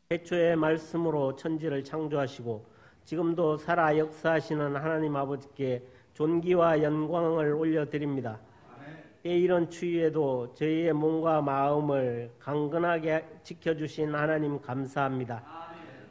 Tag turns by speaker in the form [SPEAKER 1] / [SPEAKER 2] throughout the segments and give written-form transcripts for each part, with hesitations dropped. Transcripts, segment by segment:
[SPEAKER 1] 태초의 말씀으로 천지를 창조하시고 지금도 살아 역사하시는 하나님 아버지께 존귀와 영광을 올려드립니다. 때이른 추위에도 저희의 몸과 마음을 강건하게 지켜주신 하나님 감사합니다.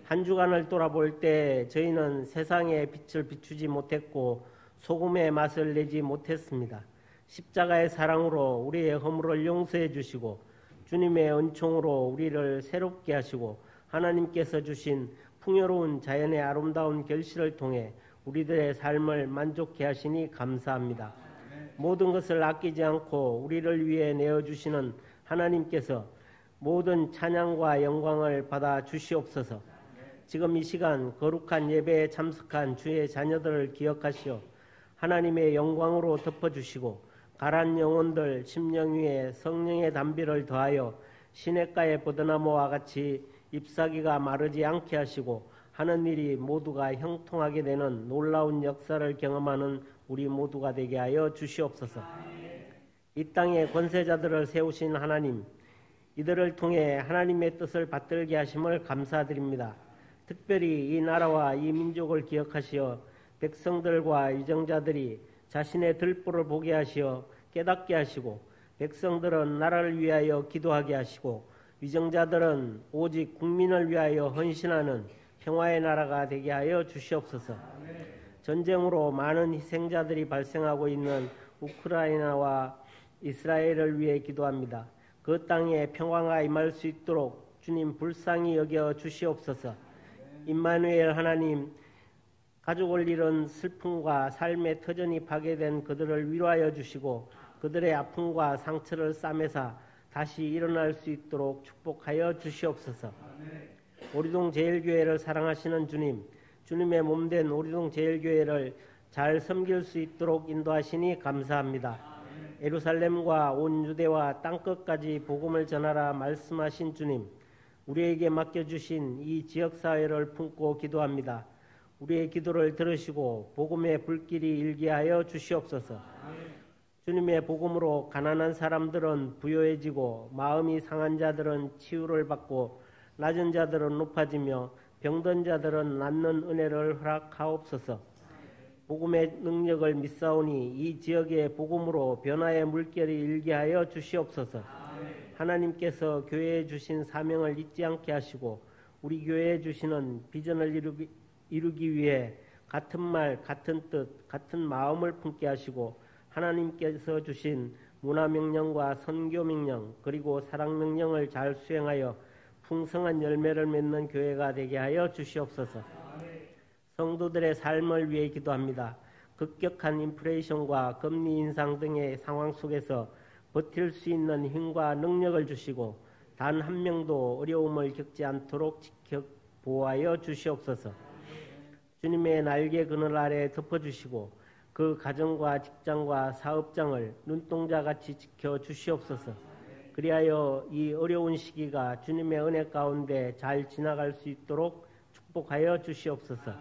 [SPEAKER 1] 한 주간을 돌아볼 때 저희는 세상의 빛을 비추지 못했고 소금의 맛을 내지 못했습니다. 십자가의 사랑으로 우리의 허물을 용서해 주시고 주님의 은총으로 우리를 새롭게 하시고 하나님께서 주신 풍요로운 자연의 아름다운 결실을 통해 우리들의 삶을 만족해 하시니 감사합니다. 모든 것을 아끼지 않고 우리를 위해 내어주시는 하나님께서 모든 찬양과 영광을 받아 주시옵소서. 지금 이 시간 거룩한 예배에 참석한 주의 자녀들을 기억하시어 하나님의 영광으로 덮어주시고 가란 영혼들 심령 위에 성령의 담비를 더하여 시냇가의 버드나무와 같이 잎사귀가 마르지 않게 하시고 하는 일이 모두가 형통하게 되는 놀라운 역사를 경험하는 우리 모두가 되게 하여 주시옵소서. 이 땅의 권세자들을 세우신 하나님, 이들을 통해 하나님의 뜻을 받들게 하심을 감사드립니다. 특별히 이 나라와 이 민족을 기억하시어 백성들과 위정자들이 자신의 들보를 보게 하시어 깨닫게 하시고 백성들은 나라를 위하여 기도하게 하시고 위정자들은 오직 국민을 위하여 헌신하는 평화의 나라가 되게 하여 주시옵소서. 전쟁으로 많은 희생자들이 발생하고 있는 우크라이나와 이스라엘을 위해 기도합니다. 그 땅에 평화가 임할 수 있도록 주님 불쌍히 여겨 주시옵소서. 임마누엘 하나님, 가족을 잃은 슬픔과 삶의 터전이 파괴된 그들을 위로하여 주시고 그들의 아픔과 상처를 싸매사 다시 일어날 수 있도록 축복하여 주시옵소서. 오리동 제일교회를 사랑하시는 주님, 주님의 몸된 오리동 제일교회를 잘 섬길 수 있도록 인도하시니 감사합니다. 예루살렘과 온 유대와 땅끝까지 복음을 전하라 말씀하신 주님, 우리에게 맡겨주신 이 지역사회를 품고 기도합니다. 우리의 기도를 들으시고 복음의 불길이 일게 하여 주시옵소서. 주님의 복음으로 가난한 사람들은 부요해지고 마음이 상한 자들은 치유를 받고 낮은 자들은 높아지며 병든 자들은 낫는 은혜를 허락하옵소서. 복음의 능력을 믿사오니 이 지역의 복음으로 변화의 물결이 일게 하여 주시옵소서. 하나님께서 교회에 주신 사명을 잊지 않게 하시고 우리 교회에 주시는 비전을 이루기 위해 같은 말, 같은 뜻, 같은 마음을 품게 하시고 하나님께서 주신 문화명령과 선교명령 그리고 사랑명령을 잘 수행하여 풍성한 열매를 맺는 교회가 되게 하여 주시옵소서. 성도들의 삶을 위해 기도합니다. 급격한 인플레이션과 금리 인상 등의 상황 속에서 버틸 수 있는 힘과 능력을 주시고 단 한 명도 어려움을 겪지 않도록 지켜 보호하여 주시옵소서. 주님의 날개 그늘 아래 덮어주시고 그 가정과 직장과 사업장을 눈동자같이 지켜 주시옵소서. 그리하여 이 어려운 시기가 주님의 은혜 가운데 잘 지나갈 수 있도록 축복하여 주시옵소서.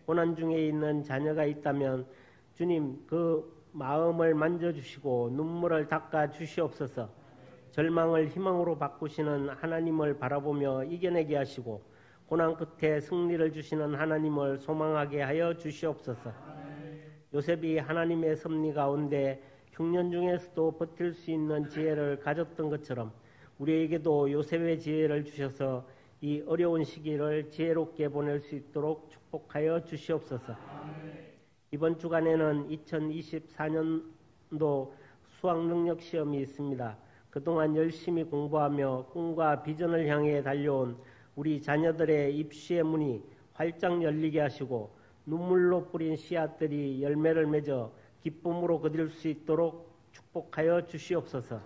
[SPEAKER 1] 고난 중에 있는 자녀가 있다면 주님 그 마음을 만져주시고 눈물을 닦아 주시옵소서. 절망을 희망으로 바꾸시는 하나님을 바라보며 이겨내게 하시고 고난 끝에 승리를 주시는 하나님을 소망하게 하여 주시옵소서. 요셉이 하나님의 섭리 가운데 흉년 중에서도 버틸 수 있는 지혜를 가졌던 것처럼 우리에게도 요셉의 지혜를 주셔서 이 어려운 시기를 지혜롭게 보낼 수 있도록 축복하여 주시옵소서. 이번 주간에는 2024년도 수학능력 시험이 있습니다. 그동안 열심히 공부하며 꿈과 비전을 향해 달려온 우리 자녀들의 입시의 문이 활짝 열리게 하시고 눈물로 뿌린 씨앗들이 열매를 맺어 기쁨으로 거둘 수 있도록 축복하여 주시옵소서.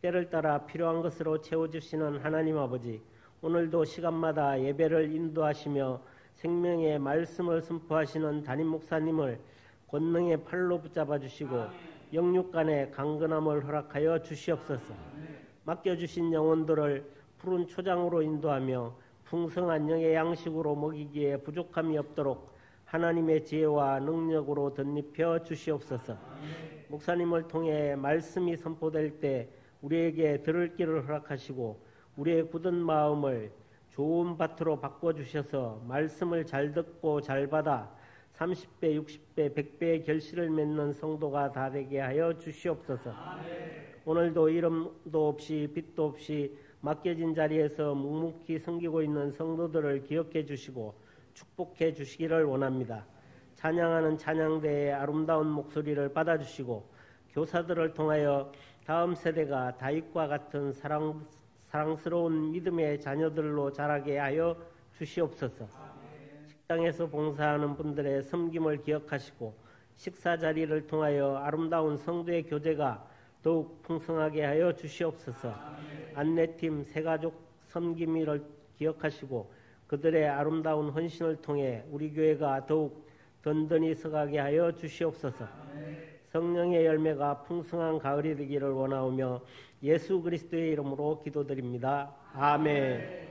[SPEAKER 1] 때를 따라 필요한 것으로 채워주시는 하나님 아버지, 오늘도 시간마다 예배를 인도하시며 생명의 말씀을 선포하시는 담임 목사님을 권능의 팔로 붙잡아 주시고 영육간의 강건함을 허락하여 주시옵소서. 맡겨주신 영혼들을 푸른 초장으로 인도하며 풍성한 영의 양식으로 먹이기에 부족함이 없도록 하나님의 지혜와 능력으로 덧입혀 주시옵소서. 목사님을 통해 말씀이 선포될 때 우리에게 들을 길을 허락하시고 우리의 굳은 마음을 좋은 밭으로 바꿔주셔서 말씀을 잘 듣고 잘 받아 30배, 60배, 100배의 결실을 맺는 성도가 다 되게 하여 주시옵소서. 오늘도 이름도 없이 빛도 없이 맡겨진 자리에서 묵묵히 섬기고 있는 성도들을 기억해 주시고 축복해 주시기를 원합니다. 찬양하는 찬양대의 아름다운 목소리를 받아주시고 교사들을 통하여 다음 세대가 다윗과 같은 사랑스러운 믿음의 자녀들로 자라게 하여 주시옵소서. 식당에서 봉사하는 분들의 섬김을 기억하시고 식사 자리를 통하여 아름다운 성도의 교제가 더욱 풍성하게 하여 주시옵소서. 안내팀 새가족 섬김을 기억하시고 그들의 아름다운 헌신을 통해 우리 교회가 더욱 든든히 서가게 하여 주시옵소서. 성령의 열매가 풍성한 가을이 되기를 원하오며 예수 그리스도의 이름으로 기도드립니다. 아멘.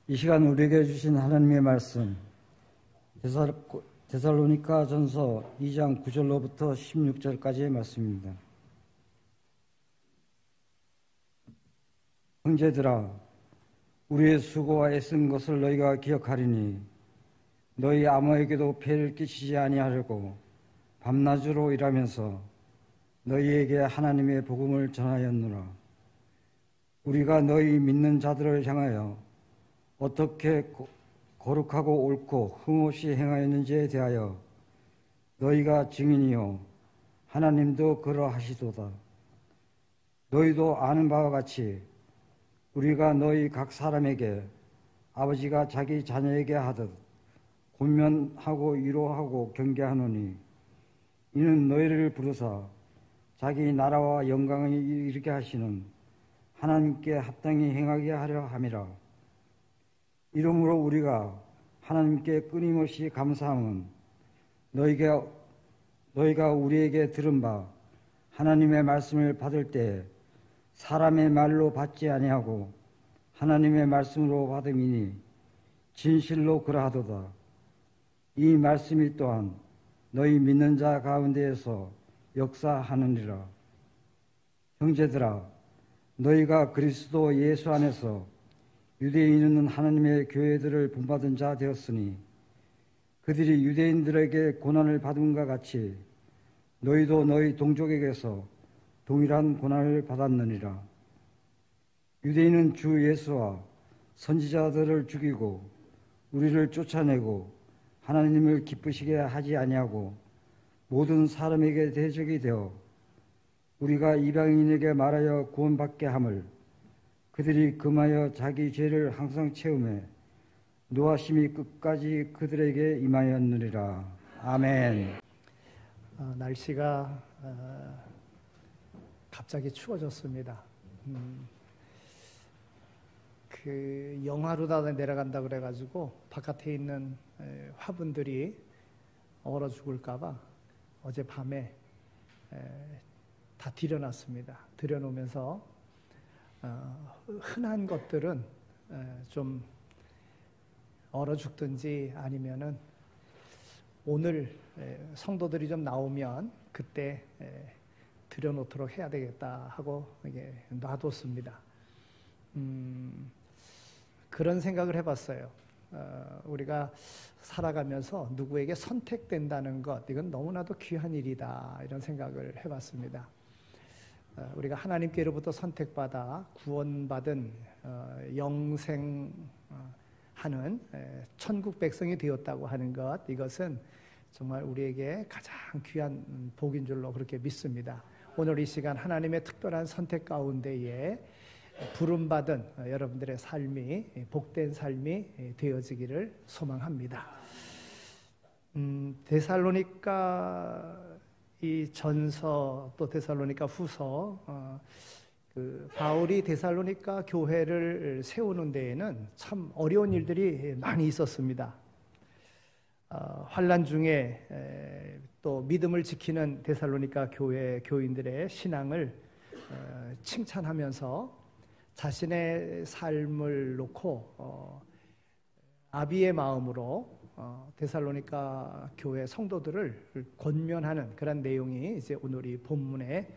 [SPEAKER 2] 이 시간 우리에게 주신 하나님의 말씀 데살로니가 전서 2장 9절로부터 16절까지의 말씀입니다. 형제들아, 우리의 수고와 애쓴 것을 너희가 기억하리니 너희 아무에게도 폐를 끼치지 아니하려고 밤낮으로 일하면서 너희에게 하나님의 복음을 전하였노라. 우리가 너희 믿는 자들을 향하여 어떻게 거룩하고 옳고 흠없이 행하였는지에 대하여 너희가 증인이요 하나님도 그러하시도다. 너희도 아는 바와 같이 우리가 너희 각 사람에게 아버지가 자기 자녀에게 하듯 권면하고 위로하고 경계하노니 이는 너희를 부르사 자기 나라와 영광을 이루게 하시는 하나님께 합당히 행하게 하려 함이라. 이러므로 우리가 하나님께 끊임없이 감사함은 너희가 우리에게 들은 바 하나님의 말씀을 받을 때 사람의 말로 받지 아니하고 하나님의 말씀으로 받음이니 진실로 그러하도다. 이 말씀이 또한 너희 믿는 자 가운데에서 역사하느니라. 형제들아, 너희가 그리스도 예수 안에서 유대인은 하나님의 교회들을 본받은 자 되었으니 그들이 유대인들에게 고난을 받음과 같이 너희도 너희 동족에게서 동일한 고난을 받았느니라. 유대인은 주 예수와 선지자들을 죽이고 우리를 쫓아내고 하나님을 기쁘시게 하지 아니하고 모든 사람에게 대적이 되어 우리가 이방인에게 말하여 구원받게 함을 그들이 금하여 자기 죄를 항상 채우매 노하심이 끝까지 그들에게 임하였느니라. 아멘.
[SPEAKER 3] 날씨가 갑자기 추워졌습니다. 그 영하루다 내려간다 그래가지고 바깥에 있는 화분들이 얼어 죽을까봐 어젯밤에 다 들여놨습니다. 들여놓으면서 흔한 것들은 좀 얼어 죽든지 아니면은 오늘 성도들이 좀 나오면 그때 들여놓도록 해야 되겠다 하고 이게 놔뒀습니다. 그런 생각을 해봤어요. 우리가 살아가면서 누구에게 선택된다는 것, 이건 너무나도 귀한 일이다 이런 생각을 해봤습니다. 우리가 하나님께로부터 선택받아 구원받은 영생하는 천국 백성이 되었다고 하는 것, 이것은 정말 우리에게 가장 귀한 복인 줄로 그렇게 믿습니다. 오늘 이 시간 하나님의 특별한 선택 가운데에 부름받은 여러분들의 삶이 복된 삶이 되어지기를 소망합니다. 데살로니가 이 전서 또 데살로니가 후서 바울이 데살로니가 교회를 세우는 데에는 참 어려운 일들이 많이 있었습니다. 환난 중에 또 믿음을 지키는 데살로니가 교회 교인들의 신앙을 칭찬하면서 자신의 삶을 놓고 아비의 마음으로 데살로니가 교회 성도들을 권면하는 그런 내용이 이제 오늘 이 본문의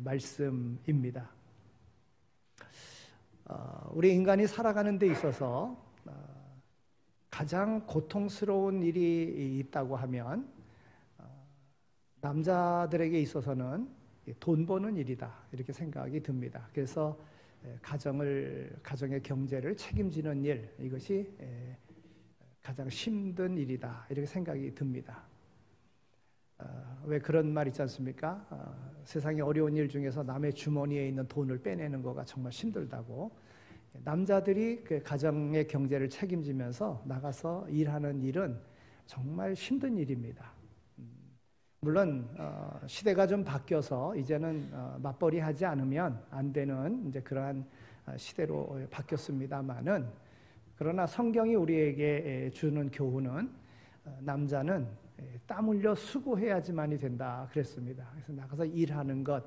[SPEAKER 3] 말씀입니다. 우리 인간이 살아가는 데 있어서 가장 고통스러운 일이 있다고 하면 남자들에게 있어서는 돈 버는 일이다 이렇게 생각이 듭니다. 그래서 가정의 경제를 책임지는 일, 이것이 가장 힘든 일이다 이렇게 생각이 듭니다. 왜 그런 말 있지 않습니까? 세상의 어려운 일 중에서 남의 주머니에 있는 돈을 빼내는 거가 정말 힘들다고. 남자들이 그 가정의 경제를 책임지면서 나가서 일하는 일은 정말 힘든 일입니다. 물론 시대가 좀 바뀌어서 이제는 맞벌이 하지 않으면 안 되는 이제 그러한 시대로 바뀌었습니다만은, 그러나 성경이 우리에게 주는 교훈은 남자는 땀 흘려 수고해야지만이 된다 그랬습니다. 그래서 나가서 일하는 것,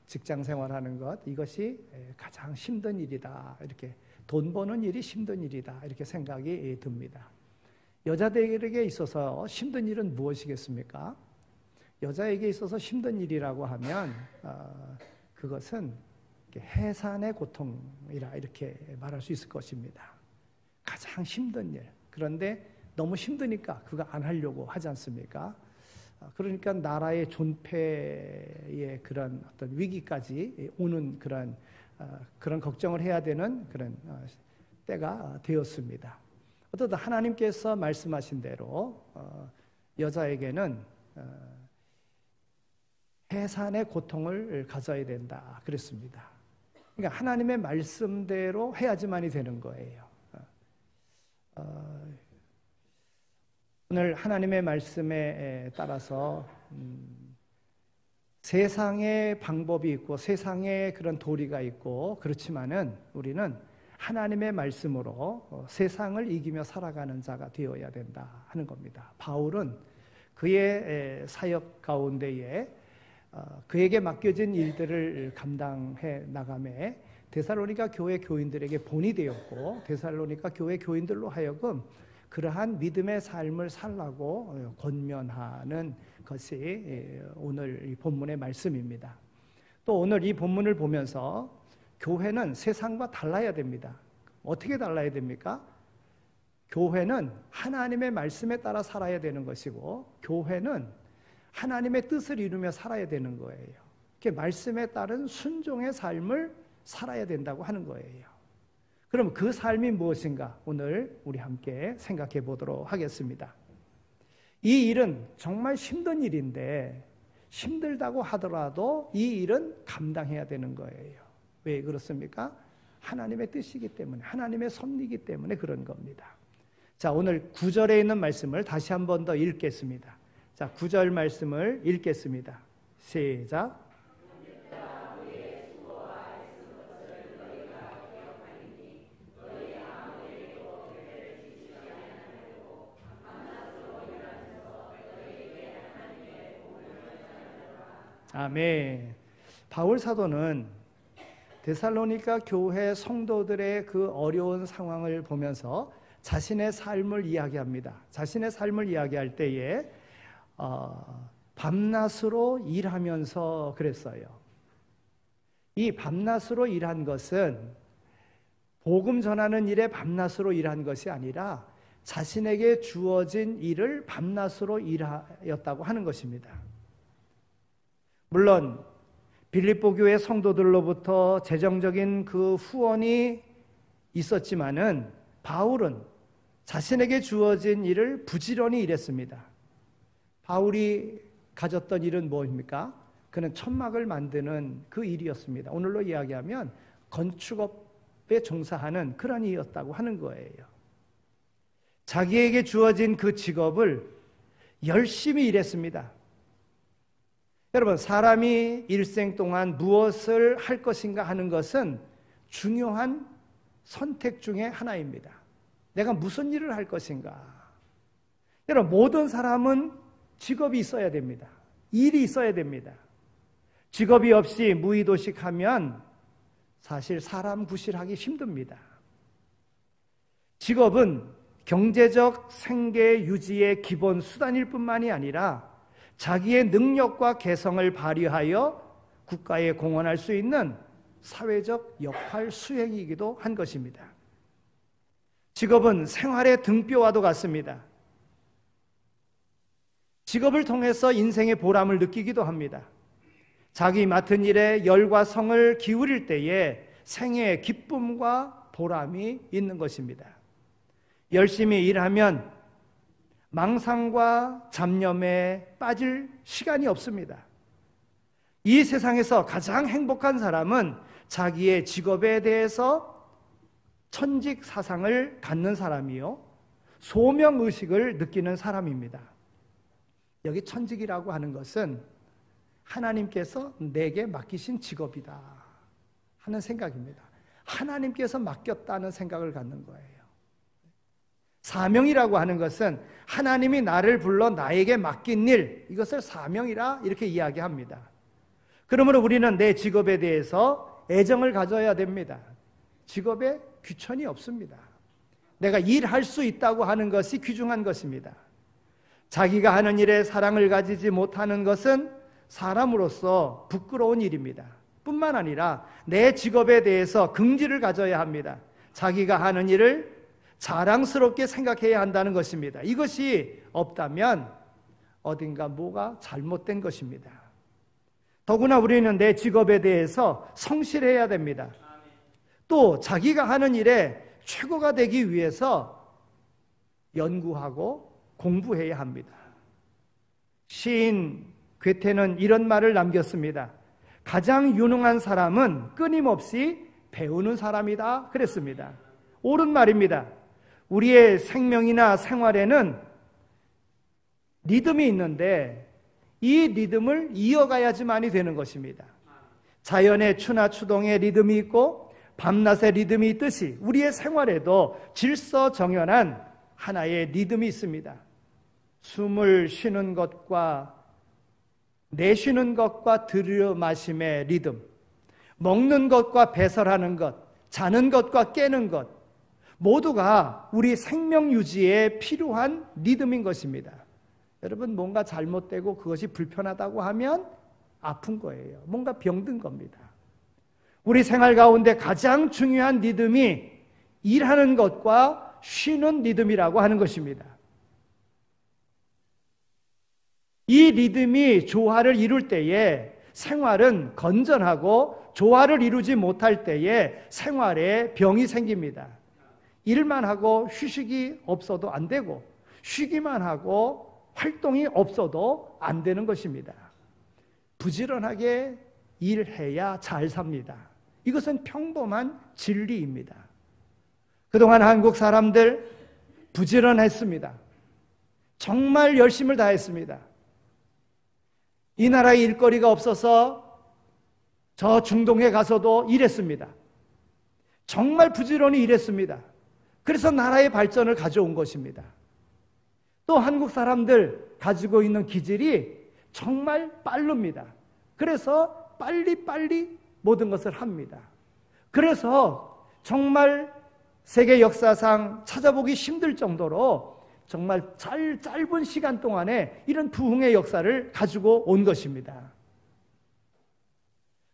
[SPEAKER 3] 직장 생활하는 것, 이것이 가장 힘든 일이다. 이렇게 돈 버는 일이 힘든 일이다. 이렇게 생각이 듭니다. 여자들에게 있어서 힘든 일은 무엇이겠습니까? 여자에게 있어서 힘든 일이라고 하면 그것은 해산의 고통이라 이렇게 말할 수 있을 것입니다. 가장 힘든 일. 그런데 너무 힘드니까 그거 안 하려고 하지 않습니까? 그러니까 나라의 존폐의 그런 어떤 위기까지 오는 그런 걱정을 해야 되는 그런 때가 되었습니다. 어떠다 하나님께서 말씀하신 대로 여자에게는 해산의 고통을 가져야 된다 그랬습니다. 그러니까 하나님의 말씀대로 해야지만이 되는 거예요. 오늘 하나님의 말씀에 따라서 세상의 방법이 있고 세상의 그런 도리가 있고, 그렇지만은 우리는 하나님의 말씀으로 세상을 이기며 살아가는 자가 되어야 된다 하는 겁니다. 바울은 그의 사역 가운데에 그에게 맡겨진 일들을 감당해 나가며 데살로니가 교회 교인들에게 본이 되었고, 데살로니가 교회 교인들로 하여금 그러한 믿음의 삶을 살라고 권면하는 것이 오늘 이 본문의 말씀입니다. 또 오늘 이 본문을 보면서 교회는 세상과 달라야 됩니다. 어떻게 달라야 됩니까? 교회는 하나님의 말씀에 따라 살아야 되는 것이고, 교회는 하나님의 뜻을 이루며 살아야 되는 거예요. 이렇게 말씀에 따른 순종의 삶을 살아야 된다고 하는 거예요. 그럼 그 삶이 무엇인가? 오늘 우리 함께 생각해 보도록 하겠습니다. 이 일은 정말 힘든 일인데, 힘들다고 하더라도 이 일은 감당해야 되는 거예요. 왜 그렇습니까? 하나님의 뜻이기 때문에, 하나님의 섭리이기 때문에 그런 겁니다. 자, 오늘 9절에 있는 말씀을 다시 한 번 더 읽겠습니다. 자, 9절 말씀을 읽겠습니다. 시작. 아멘. 바울 사도는 데살로니가 교회 성도들의 그 어려운 상황을 보면서 자신의 삶을 이야기합니다. 자신의 삶을 이야기할 때에 밤낮으로 일하면서 그랬어요. 이 밤낮으로 일한 것은 복음 전하는 일에 밤낮으로 일한 것이 아니라 자신에게 주어진 일을 밤낮으로 일하였다고 하는 것입니다. 물론 빌립보 교회 성도들로부터 재정적인 그 후원이 있었지만은 바울은 자신에게 주어진 일을 부지런히 일했습니다. 바울이 가졌던 일은 무엇입니까? 그는 천막을 만드는 그 일이었습니다. 오늘로 이야기하면 건축업에 종사하는 그런 일이었다고 하는 거예요. 자기에게 주어진 그 직업을 열심히 일했습니다. 여러분, 사람이 일생 동안 무엇을 할 것인가 하는 것은 중요한 선택 중에 하나입니다. 내가 무슨 일을 할 것인가. 여러분, 모든 사람은 직업이 있어야 됩니다. 일이 있어야 됩니다. 직업이 없이 무의도식하면 사실 사람 구실하기 힘듭니다. 직업은 경제적 생계 유지의 기본 수단일 뿐만이 아니라 자기의 능력과 개성을 발휘하여 국가에 공헌할 수 있는 사회적 역할 수행이기도 한 것입니다. 직업은 생활의 등뼈와도 같습니다. 직업을 통해서 인생의 보람을 느끼기도 합니다. 자기 맡은 일에 열과 성을 기울일 때에 생애의 기쁨과 보람이 있는 것입니다. 열심히 일하면 망상과 잡념에 빠질 시간이 없습니다. 이 세상에서 가장 행복한 사람은 자기의 직업에 대해서 천직 사상을 갖는 사람이요, 소명의식을 느끼는 사람입니다. 여기 천직이라고 하는 것은 하나님께서 내게 맡기신 직업이다 하는 생각입니다. 하나님께서 맡겼다는 생각을 갖는 거예요. 사명이라고 하는 것은 하나님이 나를 불러 나에게 맡긴 일, 이것을 사명이라 이렇게 이야기합니다. 그러므로 우리는 내 직업에 대해서 애정을 가져야 됩니다. 직업에 귀천이 없습니다. 내가 일할 수 있다고 하는 것이 귀중한 것입니다. 자기가 하는 일에 사랑을 가지지 못하는 것은 사람으로서 부끄러운 일입니다. 뿐만 아니라 내 직업에 대해서 긍지를 가져야 합니다. 자기가 하는 일을 자랑스럽게 생각해야 한다는 것입니다. 이것이 없다면 어딘가 뭐가 잘못된 것입니다. 더구나 우리는 내 직업에 대해서 성실해야 됩니다. 또 자기가 하는 일에 최고가 되기 위해서 연구하고 공부해야 합니다. 시인 괴테는 이런 말을 남겼습니다. 가장 유능한 사람은 끊임없이 배우는 사람이다 그랬습니다. 옳은 말입니다. 우리의 생명이나 생활에는 리듬이 있는데 이 리듬을 이어가야지만이 되는 것입니다. 자연의 추나 추동의 리듬이 있고 밤낮의 리듬이 있듯이 우리의 생활에도 질서정연한 하나의 리듬이 있습니다. 숨을 쉬는 것과 내쉬는 것과 들여 마심의 리듬, 먹는 것과 배설하는 것, 자는 것과 깨는 것, 모두가 우리 생명 유지에 필요한 리듬인 것입니다. 여러분, 뭔가 잘못되고 그것이 불편하다고 하면 아픈 거예요. 뭔가 병든 겁니다. 우리 생활 가운데 가장 중요한 리듬이 일하는 것과 쉬는 리듬이라고 하는 것입니다. 이 리듬이 조화를 이룰 때에 생활은 건전하고 조화를 이루지 못할 때에 생활에 병이 생깁니다. 일만 하고 휴식이 없어도 안 되고 쉬기만 하고 활동이 없어도 안 되는 것입니다. 부지런하게 일해야 잘 삽니다. 이것은 평범한 진리입니다. 그동안 한국 사람들 부지런했습니다. 정말 열심을 다했습니다. 이 나라에 일거리가 없어서 저 중동에 가서도 일했습니다. 정말 부지런히 일했습니다. 그래서 나라의 발전을 가져온 것입니다. 또 한국 사람들 가지고 있는 기질이 정말 빠릅니다. 그래서 빨리빨리 모든 것을 합니다. 그래서 정말 세계 역사상 찾아보기 힘들 정도로 정말 짧은 시간 동안에 이런 부흥의 역사를 가지고 온 것입니다.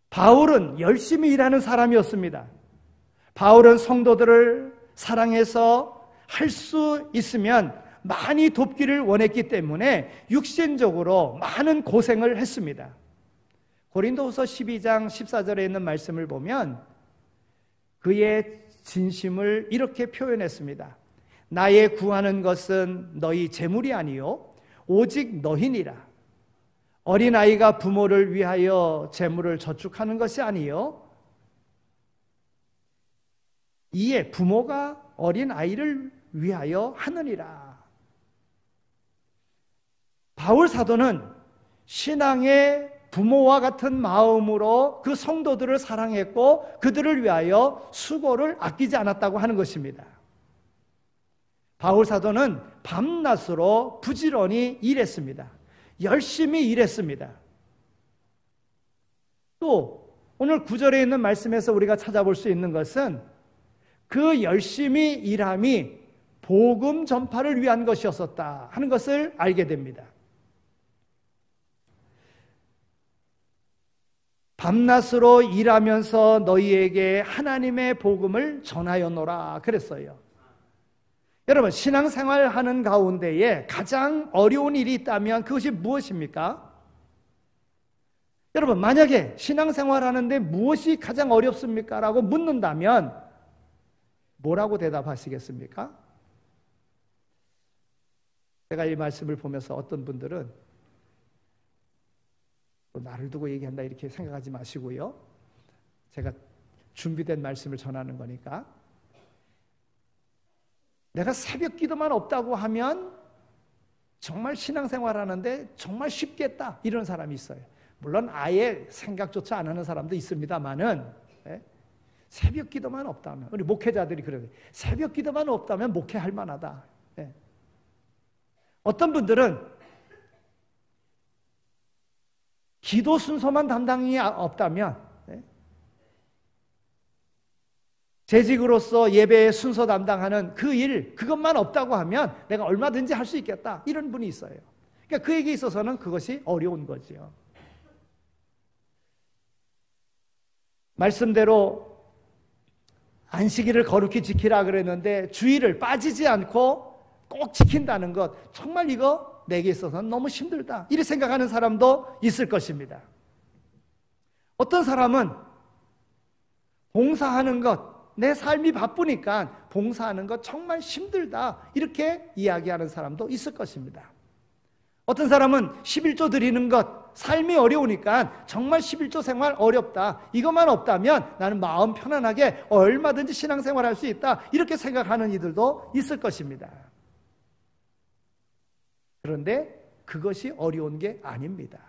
[SPEAKER 3] 바울은 열심히 일하는 사람이었습니다. 바울은 성도들을 사랑해서 할 수 있으면 많이 돕기를 원했기 때문에 육신적으로 많은 고생을 했습니다. 고린도후서 12장 14절에 있는 말씀을 보면 그의 진심을 이렇게 표현했습니다. 나의 구하는 것은 너희 재물이 아니요 오직 너희니라. 어린아이가 부모를 위하여 재물을 저축하는 것이 아니요 이에 부모가 어린아이를 위하여 하느니라. 바울 사도는 신앙의 부모와 같은 마음으로 그 성도들을 사랑했고 그들을 위하여 수고를 아끼지 않았다고 하는 것입니다. 바울 사도는 밤낮으로 부지런히 일했습니다. 열심히 일했습니다. 또 오늘 9절에 있는 말씀에서 우리가 찾아볼 수 있는 것은 그 열심히 일함이 복음 전파를 위한 것이었었다 하는 것을 알게 됩니다. 밤낮으로 일하면서 너희에게 하나님의 복음을 전하여노라 그랬어요. 여러분, 신앙생활 하는 가운데에 가장 어려운 일이 있다면 그것이 무엇입니까? 여러분, 만약에 신앙생활 하는데 무엇이 가장 어렵습니까? 라고 묻는다면 뭐라고 대답하시겠습니까? 제가 이 말씀을 보면서 어떤 분들은 또 나를 두고 얘기한다 이렇게 생각하지 마시고요. 제가 준비된 말씀을 전하는 거니까. 내가 새벽 기도만 없다고 하면 정말 신앙생활 하는데 정말 쉽겠다 이런 사람이 있어요. 물론 아예 생각조차 안 하는 사람도 있습니다만은 새벽 기도만 없다면, 우리 목회자들이 그래요. 새벽 기도만 없다면 목회할 만하다. 어떤 분들은 기도 순서만 담당이 없다면, 재직으로서 예배의 순서 담당하는 그 일, 그것만 없다고 하면 내가 얼마든지 할 수 있겠다 이런 분이 있어요. 그러니까 그에게 있어서는 그것이 어려운 거지요. 말씀대로 안식일을 거룩히 지키라 그랬는데 주일을 빠지지 않고 꼭 지킨다는 것, 정말 이거 내게 있어서는 너무 힘들다 이렇게 생각하는 사람도 있을 것입니다. 어떤 사람은 봉사하는 것, 내 삶이 바쁘니까 봉사하는 것 정말 힘들다 이렇게 이야기하는 사람도 있을 것입니다. 어떤 사람은 11조 드리는 것, 삶이 어려우니까 정말 11조 생활 어렵다, 이것만 없다면 나는 마음 편안하게 얼마든지 신앙생활 할 수 있다 이렇게 생각하는 이들도 있을 것입니다. 그런데 그것이 어려운 게 아닙니다.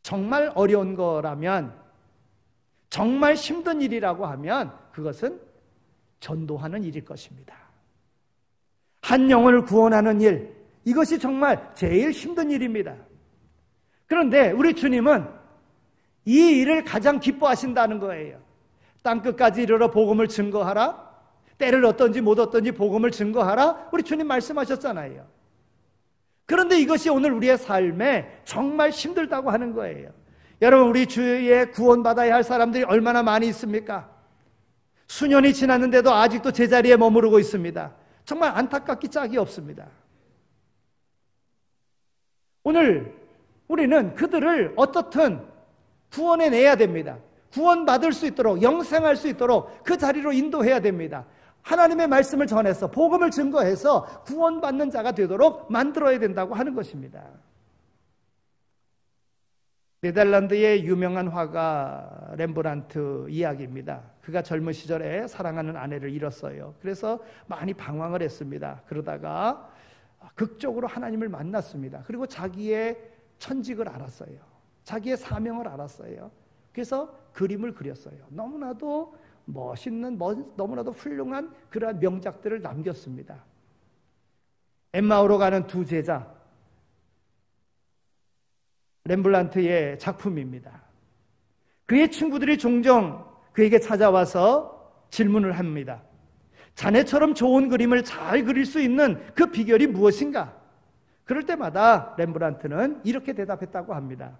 [SPEAKER 3] 정말 어려운 거라면, 정말 힘든 일이라고 하면 그것은 전도하는 일일 것입니다. 한 영혼을 구원하는 일, 이것이 정말 제일 힘든 일입니다. 그런데 우리 주님은 이 일을 가장 기뻐하신다는 거예요. 땅끝까지 이르러 복음을 증거하라, 때를 얻든지 못 얻든지 복음을 증거하라, 우리 주님 말씀하셨잖아요. 그런데 이것이 오늘 우리의 삶에 정말 힘들다고 하는 거예요. 여러분, 우리 주위에 구원받아야 할 사람들이 얼마나 많이 있습니까? 수년이 지났는데도 아직도 제자리에 머무르고 있습니다. 정말 안타깝기 짝이 없습니다. 오늘 우리는 그들을 어떻든 구원해내야 됩니다. 구원받을 수 있도록, 영생할 수 있도록 그 자리로 인도해야 됩니다. 하나님의 말씀을 전해서 복음을 증거해서 구원받는 자가 되도록 만들어야 된다고 하는 것입니다. 네덜란드의 유명한 화가 렘브란트 이야기입니다. 그가 젊은 시절에 사랑하는 아내를 잃었어요. 그래서 많이 방황을 했습니다. 그러다가 극적으로 하나님을 만났습니다. 그리고 자기의 천직을 알았어요. 자기의 사명을 알았어요. 그래서 그림을 그렸어요. 너무나도 멋있는, 너무나도 훌륭한 그러한 명작들을 남겼습니다. 엠마오로 가는 두 제자, 렘블란트의 작품입니다. 그의 친구들이 종종 그에게 찾아와서 질문을 합니다. 자네처럼 좋은 그림을 잘 그릴 수 있는 그 비결이 무엇인가? 그럴 때마다 렘브란트는 이렇게 대답했다고 합니다.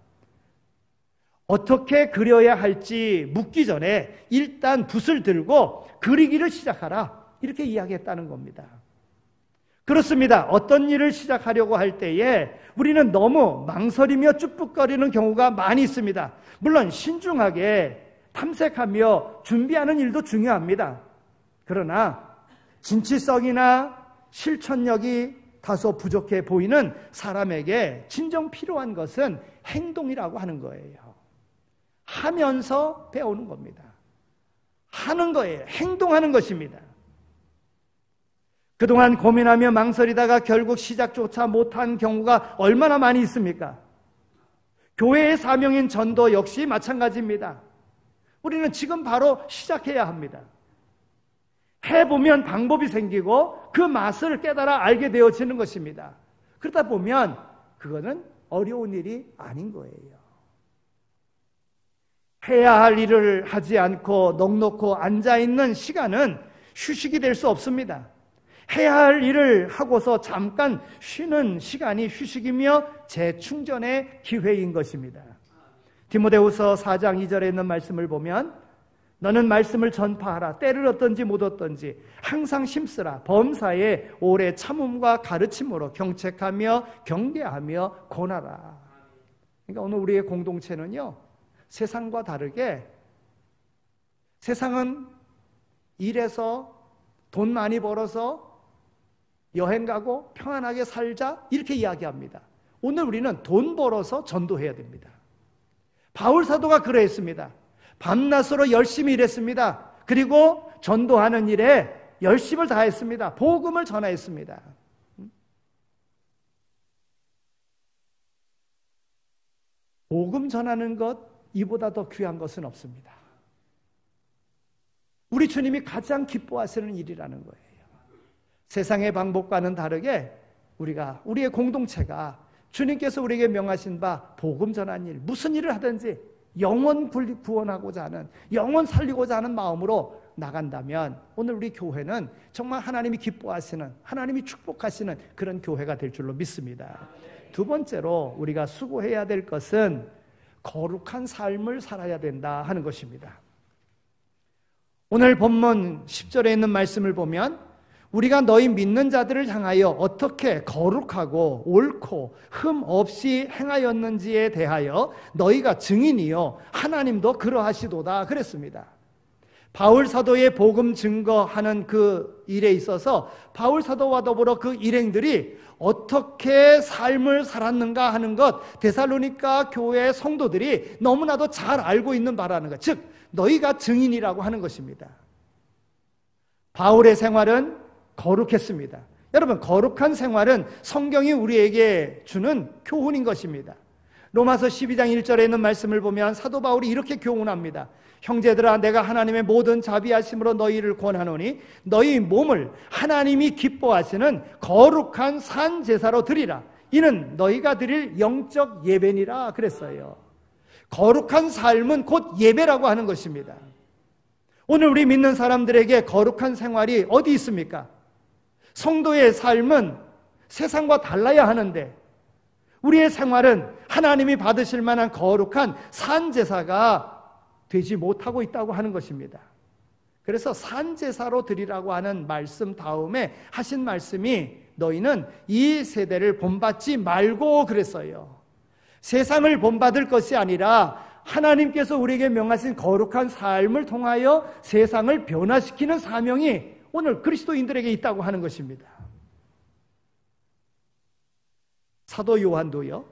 [SPEAKER 3] 어떻게 그려야 할지 묻기 전에 일단 붓을 들고 그리기를 시작하라, 이렇게 이야기했다는 겁니다. 그렇습니다. 어떤 일을 시작하려고 할 때에 우리는 너무 망설이며 쭈뼛거리는 경우가 많이 있습니다. 물론 신중하게 탐색하며 준비하는 일도 중요합니다. 그러나 진취성이나 실천력이 다소 부족해 보이는 사람에게 진정 필요한 것은 행동이라고 하는 거예요. 하면서 배우는 겁니다. 하는 거예요. 행동하는 것입니다. 그동안 고민하며 망설이다가 결국 시작조차 못한 경우가 얼마나 많이 있습니까? 교회의 사명인 전도 역시 마찬가지입니다. 우리는 지금 바로 시작해야 합니다. 해보면 방법이 생기고 그 맛을 깨달아 알게 되어지는 것입니다. 그러다 보면 그거는 어려운 일이 아닌 거예요. 해야 할 일을 하지 않고 넋놓고 앉아있는 시간은 휴식이 될 수 없습니다. 해야 할 일을 하고서 잠깐 쉬는 시간이 휴식이며 재충전의 기회인 것입니다. 디모데후서 4장 2절에 있는 말씀을 보면 너는 말씀을 전파하라. 때를 얻든지 못 얻든지 항상 힘쓰라. 범사에 오래 참음과 가르침으로 경책하며 경계하며 권하라. 그러니까 오늘 우리의 공동체는요, 세상과 다르게 세상은 일해서 돈 많이 벌어서 여행 가고 평안하게 살자 이렇게 이야기합니다. 오늘 우리는 돈 벌어서 전도해야 됩니다. 바울 사도가 그러했습니다. 밤낮으로 열심히 일했습니다. 그리고 전도하는 일에 열심을 다했습니다. 복음을 전하였습니다. 복음 전하는 것 이보다 더 귀한 것은 없습니다. 우리 주님이 가장 기뻐하시는 일이라는 거예요. 세상의 방법과는 다르게 우리의 공동체가 주님께서 우리에게 명하신 바 복음 전하는 일, 무슨 일을 하든지 영혼 구원하고자 하는, 영혼 살리고자 하는 마음으로 나간다면 오늘 우리 교회는 정말 하나님이 기뻐하시는, 하나님이 축복하시는 그런 교회가 될 줄로 믿습니다. 두 번째로 우리가 수고해야 될 것은 거룩한 삶을 살아야 된다 하는 것입니다. 오늘 본문 10절에 있는 말씀을 보면 우리가 너희 믿는 자들을 향하여 어떻게 거룩하고 옳고 흠 없이 행하였는지에 대하여 너희가 증인이요 하나님도 그러하시도다 그랬습니다. 바울 사도의 복음 증거하는 그 일에 있어서 바울 사도와 더불어 그 일행들이 어떻게 삶을 살았는가 하는 것, 데살로니가 교회 성도들이 너무나도 잘 알고 있는 바라는 것, 즉 너희가 증인이라고 하는 것입니다. 바울의 생활은 거룩했습니다. 여러분, 거룩한 생활은 성경이 우리에게 주는 교훈인 것입니다. 로마서 12장 1절에 있는 말씀을 보면 사도 바울이 이렇게 교훈합니다. 형제들아, 내가 하나님의 모든 자비하심으로 너희를 권하노니 너희 몸을 하나님이 기뻐하시는 거룩한 산 제사로 드리라. 이는 너희가 드릴 영적 예배니라 그랬어요. 거룩한 삶은 곧 예배라고 하는 것입니다. 오늘 우리 믿는 사람들에게 거룩한 생활이 어디 있습니까? 성도의 삶은 세상과 달라야 하는데 우리의 생활은 하나님이 받으실 만한 거룩한 산제사가 되지 못하고 있다고 하는 것입니다. 그래서 산제사로 드리라고 하는 말씀 다음에 하신 말씀이 너희는 이 세대를 본받지 말고 그랬어요. 세상을 본받을 것이 아니라 하나님께서 우리에게 명하신 거룩한 삶을 통하여 세상을 변화시키는 사명이 오늘 그리스도인들에게 있다고 하는 것입니다. 사도 요한도요,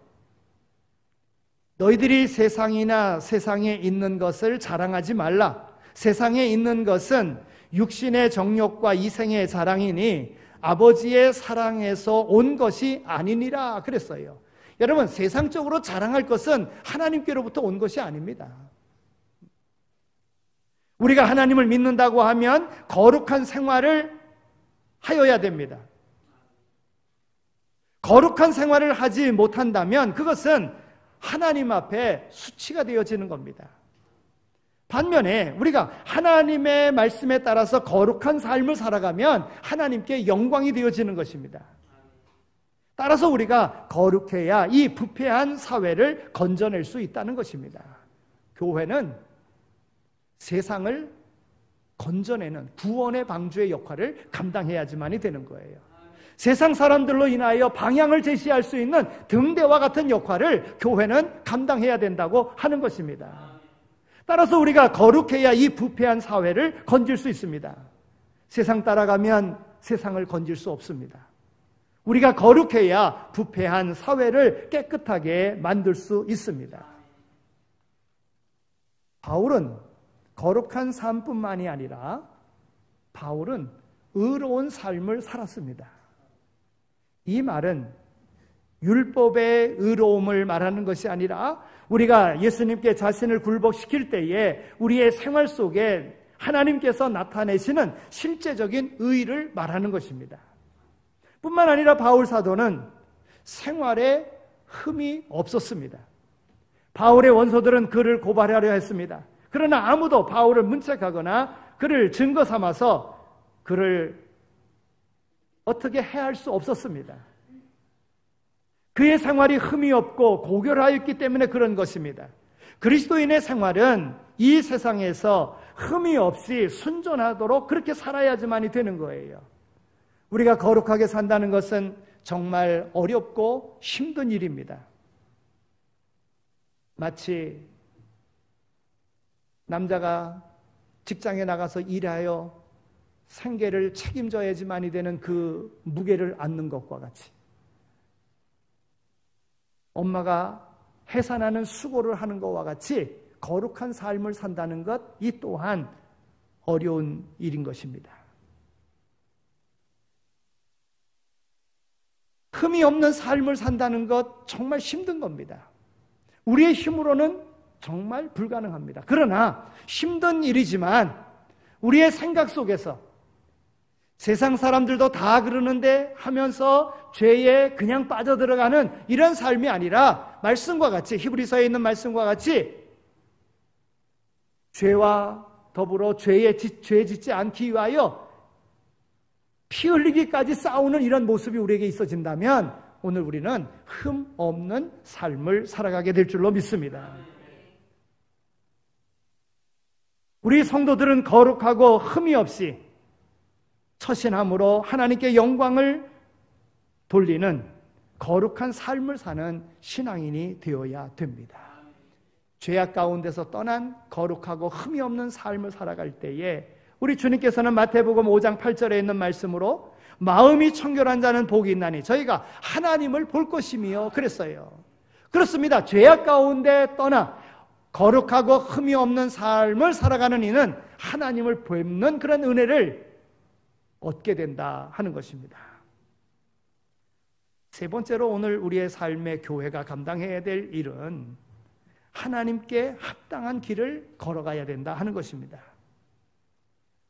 [SPEAKER 3] 너희들이 세상이나 세상에 있는 것을 자랑하지 말라. 세상에 있는 것은 육신의 정욕과 이생의 자랑이니 아버지의 사랑에서 온 것이 아니니라 그랬어요. 여러분, 세상적으로 자랑할 것은 하나님께로부터 온 것이 아닙니다. 우리가 하나님을 믿는다고 하면 거룩한 생활을 하여야 됩니다. 거룩한 생활을 하지 못한다면 그것은 하나님 앞에 수치가 되어지는 겁니다. 반면에 우리가 하나님의 말씀에 따라서 거룩한 삶을 살아가면 하나님께 영광이 되어지는 것입니다. 따라서 우리가 거룩해야 이 부패한 사회를 건져낼 수 있다는 것입니다. 교회는 세상을 건져내는 구원의 방주의 역할을 감당해야지만이 되는 거예요. 세상 사람들로 인하여 방향을 제시할 수 있는 등대와 같은 역할을 교회는 감당해야 된다고 하는 것입니다. 따라서 우리가 거룩해야 이 부패한 사회를 건질 수 있습니다. 세상 따라가면 세상을 건질 수 없습니다. 우리가 거룩해야 부패한 사회를 깨끗하게 만들 수 있습니다. 바울은 거룩한 삶뿐만이 아니라 바울은 의로운 삶을 살았습니다. 이 말은 율법의 의로움을 말하는 것이 아니라 우리가 예수님께 자신을 굴복시킬 때에 우리의 생활 속에 하나님께서 나타내시는 실제적인 의를 말하는 것입니다. 뿐만 아니라 바울 사도는 생활에 흠이 없었습니다. 바울의 원소들은 그를 고발하려 했습니다. 그러나 아무도 바울을 문책하거나 그를 증거 삼아서 그를 어떻게 해할 수 없었습니다. 그의 생활이 흠이 없고 고결하였기 때문에 그런 것입니다. 그리스도인의 생활은 이 세상에서 흠이 없이 순전하도록 그렇게 살아야지만이 되는 거예요. 우리가 거룩하게 산다는 것은 정말 어렵고 힘든 일입니다. 마치 남자가 직장에 나가서 일하여 생계를 책임져야지만이 되는 그 무게를 안는 것과 같이 엄마가 해산하는 수고를 하는 것과 같이 거룩한 삶을 산다는 것, 이 또한 어려운 일인 것입니다. 흠이 없는 삶을 산다는 것 정말 힘든 겁니다. 우리의 힘으로는 정말 불가능합니다. 그러나 힘든 일이지만 우리의 생각 속에서 세상 사람들도 다 그러는데 하면서 죄에 그냥 빠져들어가는 이런 삶이 아니라 말씀과 같이, 히브리서에 있는 말씀과 같이 죄와 더불어 죄 짓지 않기 위하여 피 흘리기까지 싸우는 이런 모습이 우리에게 있어진다면 오늘 우리는 흠 없는 삶을 살아가게 될 줄로 믿습니다. 우리 성도들은 거룩하고 흠이 없이 처신함으로 하나님께 영광을 돌리는 거룩한 삶을 사는 신앙인이 되어야 됩니다. 죄악 가운데서 떠난 거룩하고 흠이 없는 삶을 살아갈 때에 우리 주님께서는 마태복음 5장 8절에 있는 말씀으로 마음이 청결한 자는 복이 있나니 저희가 하나님을 볼 것이며 그랬어요. 그렇습니다. 죄악 가운데 떠나 거룩하고 흠이 없는 삶을 살아가는 이는 하나님을 뵙는 그런 은혜를 얻게 된다 하는 것입니다. 세 번째로 오늘 우리의 삶의 교회가 감당해야 될 일은 하나님께 합당한 길을 걸어가야 된다 하는 것입니다.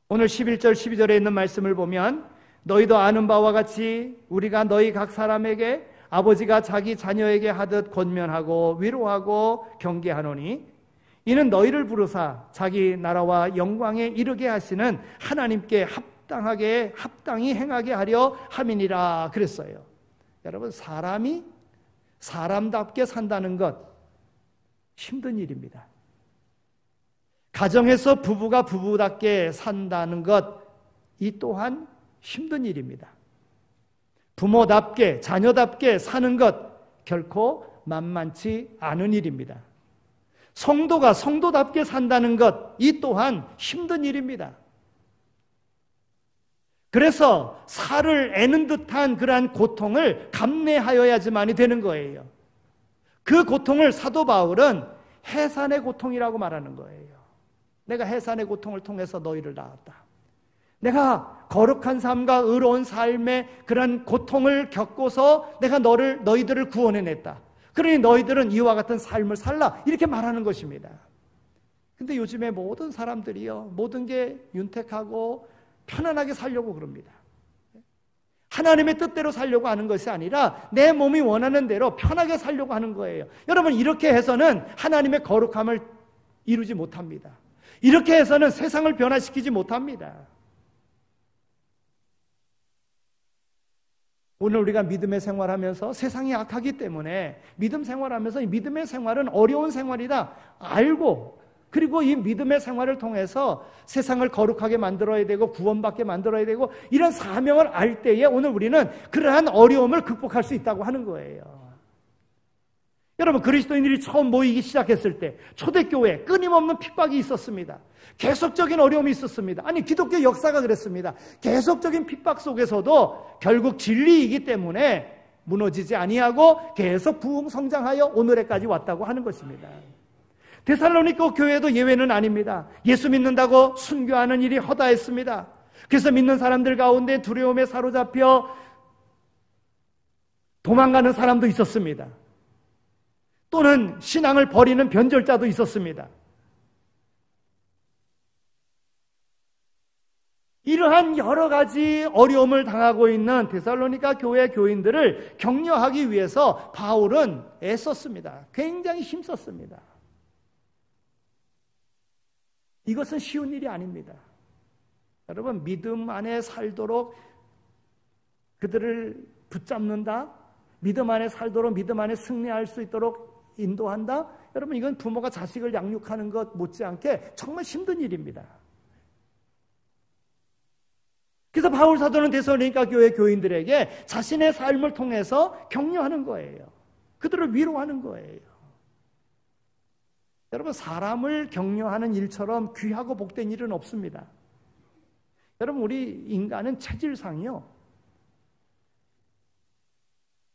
[SPEAKER 3] 오늘 11절 12절에 있는 말씀을 보면 너희도 아는 바와 같이 우리가 너희 각 사람에게 아버지가 자기 자녀에게 하듯 권면하고 위로하고 경계하노니 이는 너희를 부르사 자기 나라와 영광에 이르게 하시는 하나님께 합당히 행하게 하려 함이니라 그랬어요. 여러분, 사람이 사람답게 산다는 것 힘든 일입니다. 가정에서 부부가 부부답게 산다는 것, 이 또한 힘든 일입니다. 부모답게, 자녀답게 사는 것 결코 만만치 않은 일입니다. 성도가 성도답게 산다는 것, 이 또한 힘든 일입니다. 그래서 살을 애는 듯한 그러한 고통을 감내하여야지만이 되는 거예요. 그 고통을 사도 바울은 해산의 고통이라고 말하는 거예요. 내가 해산의 고통을 통해서 너희를 낳았다. 내가 거룩한 삶과 의로운 삶의 그런 고통을 겪고서 내가 너희들을 구원해냈다. 그러니 너희들은 이와 같은 삶을 살라. 이렇게 말하는 것입니다. 근데 요즘에 모든 사람들이요, 모든 게 윤택하고 편안하게 살려고 그럽니다. 하나님의 뜻대로 살려고 하는 것이 아니라 내 몸이 원하는 대로 편하게 살려고 하는 거예요. 여러분, 이렇게 해서는 하나님의 거룩함을 이루지 못합니다. 이렇게 해서는 세상을 변화시키지 못합니다. 오늘 우리가 믿음의 생활하면서 세상이 악하기 때문에 믿음 생활하면서 이 믿음의 생활은 어려운 생활이다 알고, 그리고 이 믿음의 생활을 통해서 세상을 거룩하게 만들어야 되고 구원받게 만들어야 되고 이런 사명을 알 때에 오늘 우리는 그러한 어려움을 극복할 수 있다고 하는 거예요. 여러분, 그리스도인들이 처음 모이기 시작했을 때 초대교회에 끊임없는 핍박이 있었습니다. 계속적인 어려움이 있었습니다. 아니, 기독교 역사가 그랬습니다. 계속적인 핍박 속에서도 결국 진리이기 때문에 무너지지 아니하고 계속 부흥성장하여 오늘에까지 왔다고 하는 것입니다. 데살로니가 교회도 예외는 아닙니다. 예수 믿는다고 순교하는 일이 허다했습니다. 그래서 믿는 사람들 가운데 두려움에 사로잡혀 도망가는 사람도 있었습니다. 또는 신앙을 버리는 변절자도 있었습니다. 이러한 여러 가지 어려움을 당하고 있는 데살로니가 교회 교인들을 격려하기 위해서 바울은 애썼습니다. 굉장히 힘썼습니다. 이것은 쉬운 일이 아닙니다. 여러분, 믿음 안에 살도록 그들을 붙잡는다, 믿음 안에 살도록 믿음 안에 승리할 수 있도록 인도한다. 여러분, 이건 부모가 자식을 양육하는 것 못지않게 정말 힘든 일입니다. 그래서 바울 사도는 데살로니가 교회 교인들에게 자신의 삶을 통해서 격려하는 거예요. 그들을 위로하는 거예요. 여러분, 사람을 격려하는 일처럼 귀하고 복된 일은 없습니다. 여러분, 우리 인간은 체질상이요,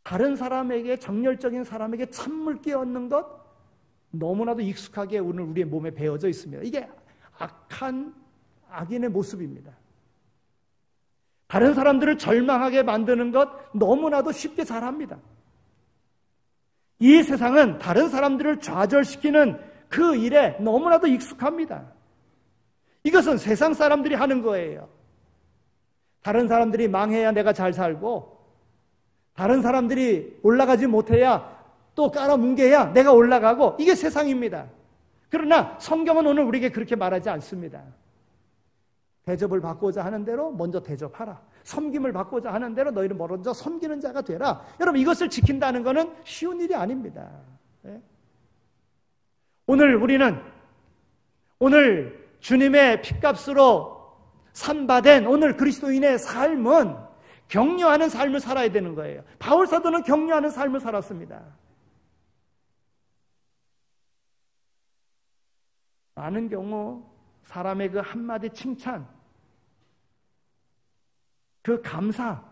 [SPEAKER 3] 다른 사람에게, 정열적인 사람에게 찬물 끼얹는 것 너무나도 익숙하게 오늘 우리의 몸에 배어져 있습니다. 이게 악한 악인의 모습입니다. 다른 사람들을 절망하게 만드는 것 너무나도 쉽게 잘합니다. 이 세상은 다른 사람들을 좌절시키는 그 일에 너무나도 익숙합니다. 이것은 세상 사람들이 하는 거예요. 다른 사람들이 망해야 내가 잘 살고, 다른 사람들이 올라가지 못해야 또 깔아뭉개야 내가 올라가고, 이게 세상입니다. 그러나 성경은 오늘 우리에게 그렇게 말하지 않습니다. 대접을 받고자 하는 대로 먼저 대접하라. 섬김을 받고자 하는 대로 너희는 먼저 섬기는 자가 되라. 여러분, 이것을 지킨다는 것은 쉬운 일이 아닙니다. 네? 오늘 주님의 핏값으로 산바된 오늘 그리스도인의 삶은 격려하는 삶을 살아야 되는 거예요. 바울 사도는 격려하는 삶을 살았습니다. 많은 경우 사람의 그 한마디 칭찬, 그 감사,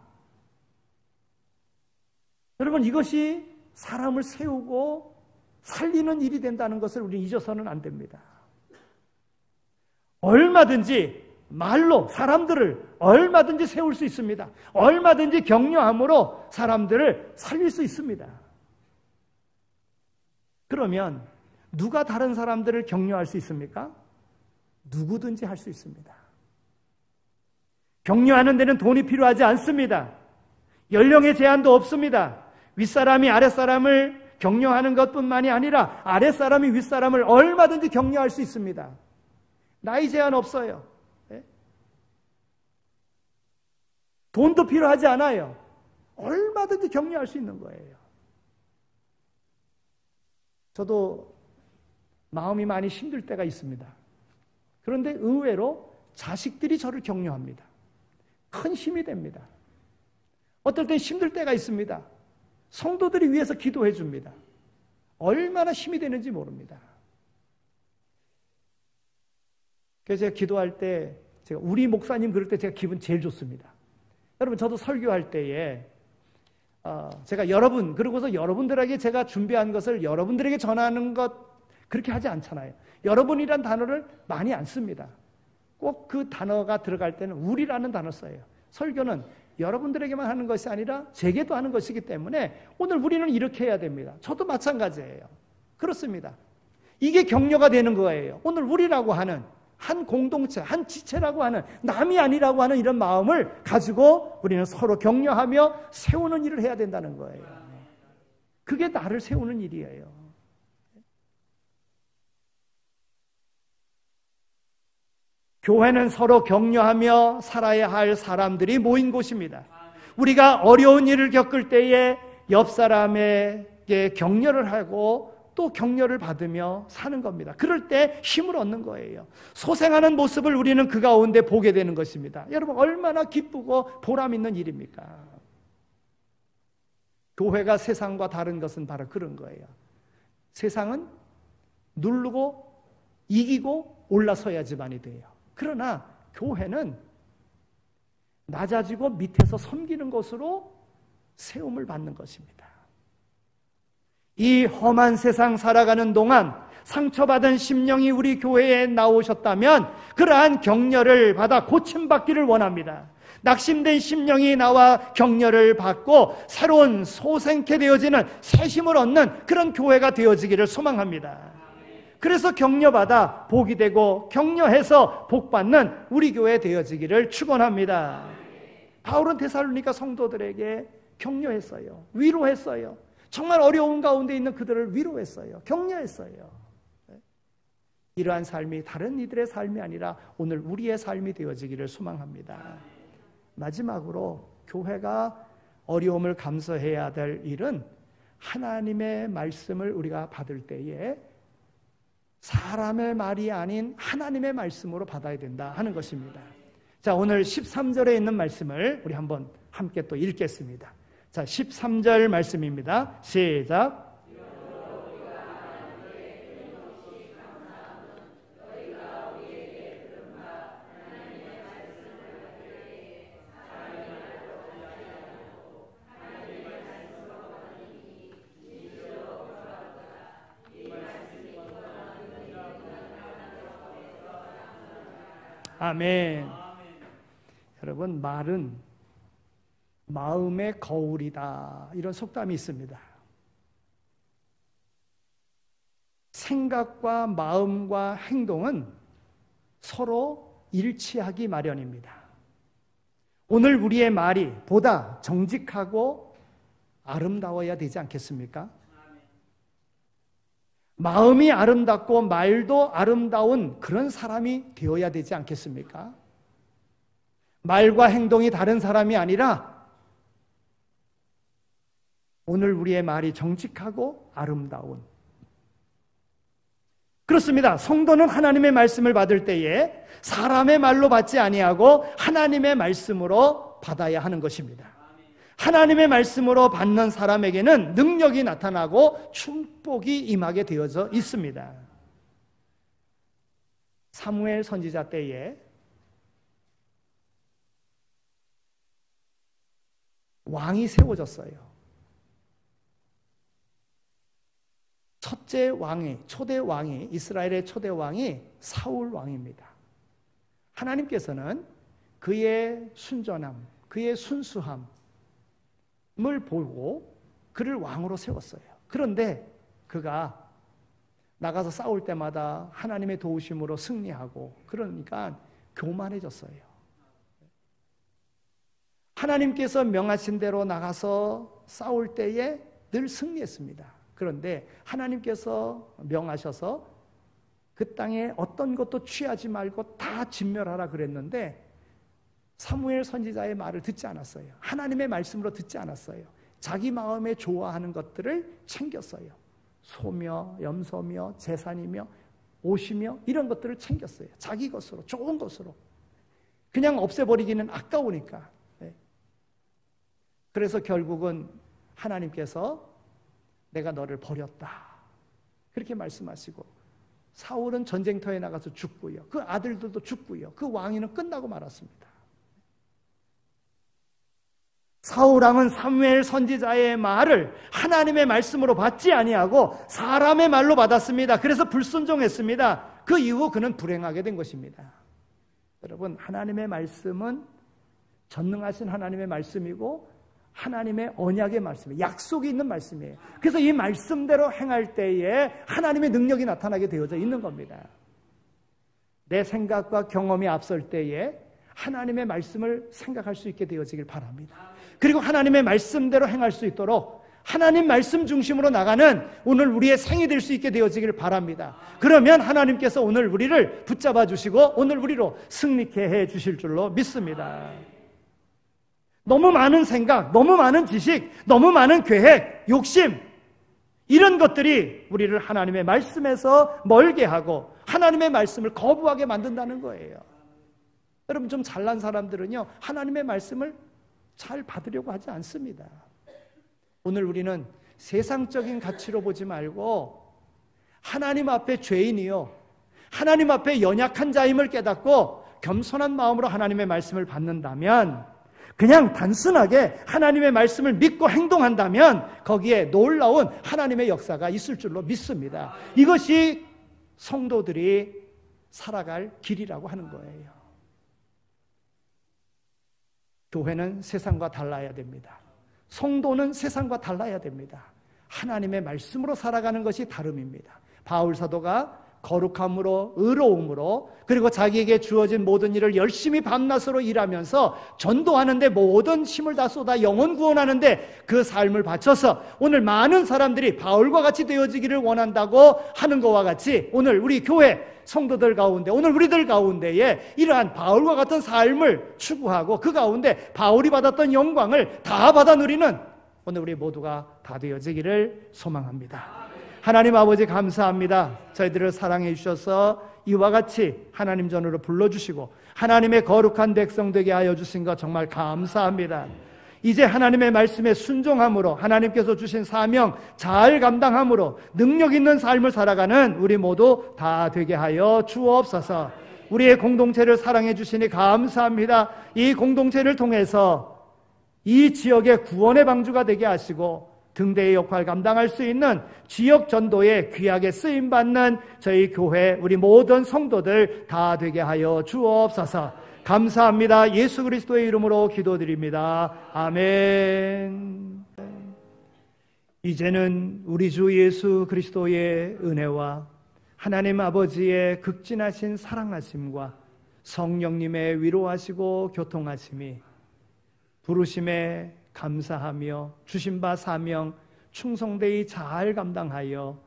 [SPEAKER 3] 여러분, 이것이 사람을 세우고 살리는 일이 된다는 것을 우리는 잊어서는 안 됩니다. 얼마든지 말로 사람들을 얼마든지 세울 수 있습니다. 얼마든지 격려함으로 사람들을 살릴 수 있습니다. 그러면 누가 다른 사람들을 격려할 수 있습니까? 누구든지 할 수 있습니다. 격려하는 데는 돈이 필요하지 않습니다. 연령의 제한도 없습니다. 윗사람이 아랫사람을 격려하는 것뿐만이 아니라 아랫사람이 윗사람을 얼마든지 격려할 수 있습니다. 나이 제한 없어요. 네? 돈도 필요하지 않아요. 얼마든지 격려할 수 있는 거예요. 저도 마음이 많이 힘들 때가 있습니다. 그런데 의외로 자식들이 저를 격려합니다. 큰 힘이 됩니다. 어떨 땐 힘들 때가 있습니다. 성도들이 위해서 기도해 줍니다. 얼마나 힘이 되는지 모릅니다. 그래서 제가 기도할 때, 우리 목사님 그럴 때 제가 기분 제일 좋습니다. 여러분, 저도 설교할 때에 제가 그러고서 여러분들에게 제가 준비한 것을 여러분들에게 전하는 것 그렇게 하지 않잖아요. 여러분이란 단어를 많이 안 씁니다. 꼭 그 단어가 들어갈 때는 우리라는 단어 써요. 설교는 여러분들에게만 하는 것이 아니라 제게도 하는 것이기 때문에 오늘 우리는 이렇게 해야 됩니다. 저도 마찬가지예요. 그렇습니다. 이게 격려가 되는 거예요. 오늘 우리라고 하는 한 공동체, 한 지체라고 하는, 남이 아니라고 하는 이런 마음을 가지고 우리는 서로 격려하며 세우는 일을 해야 된다는 거예요. 그게 나를 세우는 일이에요. 교회는 서로 격려하며 살아야 할 사람들이 모인 곳입니다. 우리가 어려운 일을 겪을 때에 옆 사람에게 격려를 하고 또 격려를 받으며 사는 겁니다. 그럴 때 힘을 얻는 거예요. 소생하는 모습을 우리는 그 가운데 보게 되는 것입니다. 여러분, 얼마나 기쁘고 보람 있는 일입니까? 교회가 세상과 다른 것은 바로 그런 거예요. 세상은 누르고 이기고 올라서야지만이 돼요. 그러나 교회는 낮아지고 밑에서 섬기는 것으로 세움을 받는 것입니다. 이 험한 세상 살아가는 동안 상처받은 심령이 우리 교회에 나오셨다면 그러한 격려를 받아 고침받기를 원합니다. 낙심된 심령이 나와 격려를 받고 새로운 소생케 되어지는 새 힘을 얻는 그런 교회가 되어지기를 소망합니다. 그래서 격려받아 복이 되고 격려해서 복받는 우리 교회 되어지기를 축원합니다. 바울은 데살로니가 성도들에게 격려했어요. 위로했어요. 정말 어려운 가운데 있는 그들을 위로했어요. 격려했어요. 이러한 삶이 다른 이들의 삶이 아니라 오늘 우리의 삶이 되어지기를 소망합니다. 마지막으로 교회가 어려움을 감수해야 될 일은 하나님의 말씀을 우리가 받을 때에 사람의 말이 아닌 하나님의 말씀으로 받아야 된다 하는 것입니다. 자, 오늘 13절에 있는 말씀을 우리 한번 함께 또 읽겠습니다. 자, 13절 말씀입니다. 시작. 아멘. 여러분, 말은 마음의 거울이다. 이런 속담이 있습니다. 생각과 마음과 행동은 서로 일치하기 마련입니다. 오늘 우리의 말이 보다 정직하고 아름다워야 되지 않겠습니까? 마음이 아름답고 말도 아름다운 그런 사람이 되어야 되지 않겠습니까? 말과 행동이 다른 사람이 아니라 오늘 우리의 말이 정직하고 아름다운, 그렇습니다. 성도는 하나님의 말씀을 받을 때에 사람의 말로 받지 아니하고 하나님의 말씀으로 받아야 하는 것입니다. 하나님의 말씀으로 받는 사람에게는 능력이 나타나고 축복이 임하게 되어져 있습니다. 사무엘 선지자 때에 왕이 세워졌어요. 첫째 왕이, 초대 왕이, 이스라엘의 초대 왕이 사울 왕입니다. 하나님께서는 그의 순전함, 그의 순수함을 보고 그를 왕으로 세웠어요. 그런데 그가 나가서 싸울 때마다 하나님의 도우심으로 승리하고, 그러니까 교만해졌어요. 하나님께서 명하신 대로 나가서 싸울 때에 늘 승리했습니다. 그런데 하나님께서 명하셔서 그 땅에 어떤 것도 취하지 말고 다 진멸하라 그랬는데 사무엘 선지자의 말을 듣지 않았어요. 하나님의 말씀으로 듣지 않았어요. 자기 마음에 좋아하는 것들을 챙겼어요. 소며 염소며 재산이며 옷이며 이런 것들을 챙겼어요. 자기 것으로, 좋은 것으로. 그냥 없애버리기는 아까우니까. 그래서 결국은 하나님께서 내가 너를 버렸다, 그렇게 말씀하시고 사울은 전쟁터에 나가서 죽고요. 그 아들들도 죽고요. 그 왕위는 끝나고 말았습니다. 사울왕은 사무엘 선지자의 말을 하나님의 말씀으로 받지 아니하고 사람의 말로 받았습니다. 그래서 불순종했습니다. 그 이후 그는 불행하게 된 것입니다. 여러분, 하나님의 말씀은 전능하신 하나님의 말씀이고 하나님의 언약의 말씀이에요. 약속이 있는 말씀이에요. 그래서 이 말씀대로 행할 때에 하나님의 능력이 나타나게 되어져 있는 겁니다. 내 생각과 경험이 앞설 때에 하나님의 말씀을 생각할 수 있게 되어지길 바랍니다. 그리고 하나님의 말씀대로 행할 수 있도록 하나님 말씀 중심으로 나가는 오늘 우리의 생이 될 수 있게 되어지길 바랍니다. 그러면 하나님께서 오늘 우리를 붙잡아 주시고 오늘 우리로 승리케 해 주실 줄로 믿습니다. 너무 많은 생각, 너무 많은 지식, 너무 많은 계획, 욕심, 이런 것들이 우리를 하나님의 말씀에서 멀게 하고 하나님의 말씀을 거부하게 만든다는 거예요. 여러분, 좀 잘난 사람들은요, 하나님의 말씀을 잘 받으려고 하지 않습니다. 오늘 우리는 세상적인 가치로 보지 말고 하나님 앞에 죄인이요, 하나님 앞에 연약한 자임을 깨닫고 겸손한 마음으로 하나님의 말씀을 받는다면, 그냥 단순하게 하나님의 말씀을 믿고 행동한다면 거기에 놀라운 하나님의 역사가 있을 줄로 믿습니다. 이것이 성도들이 살아갈 길이라고 하는 거예요. 교회는 세상과 달라야 됩니다. 성도는 세상과 달라야 됩니다. 하나님의 말씀으로 살아가는 것이 다름입니다. 바울 사도가 거룩함으로, 의로움으로, 그리고 자기에게 주어진 모든 일을 열심히 밤낮으로 일하면서 전도하는데 모든 힘을 다 쏟아 영혼 구원하는데 그 삶을 바쳐서 오늘 많은 사람들이 바울과 같이 되어지기를 원한다고 하는 것과 같이 오늘 우리 교회 성도들 가운데, 오늘 우리들 가운데에 이러한 바울과 같은 삶을 추구하고 그 가운데 바울이 받았던 영광을 다 받아 누리는 오늘 우리 모두가 다 되어지기를 소망합니다. 하나님 아버지 감사합니다. 저희들을 사랑해 주셔서 이와 같이 하나님 전으로 불러주시고 하나님의 거룩한 백성 되게 하여 주신 것 정말 감사합니다. 이제 하나님의 말씀에 순종함으로 하나님께서 주신 사명 잘 감당함으로 능력 있는 삶을 살아가는 우리 모두 다 되게 하여 주옵소서. 우리의 공동체를 사랑해 주시니 감사합니다. 이 공동체를 통해서 이 지역의 구원의 방주가 되게 하시고 등대의 역할 감당할 수 있는 지역 전도에 귀하게 쓰임받는 저희 교회 우리 모든 성도들 다 되게 하여 주옵소서. 감사합니다. 예수 그리스도의 이름으로 기도드립니다. 아멘. 이제는 우리 주 예수 그리스도의 은혜와 하나님 아버지의 극진하신 사랑하심과 성령님의 위로하시고 교통하심이 부르심에 감사하며 주신 바 사명 충성되이 잘 감당하여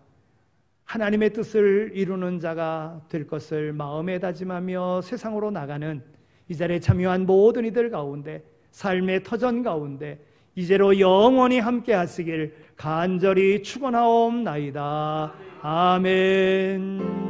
[SPEAKER 3] 하나님의 뜻을 이루는 자가 될 것을 마음에 다짐하며 세상으로 나가는 이 자리에 참여한 모든 이들 가운데 삶의 터전 가운데 이제로 영원히 함께 하시길 간절히 축원하옵나이다. 아멘.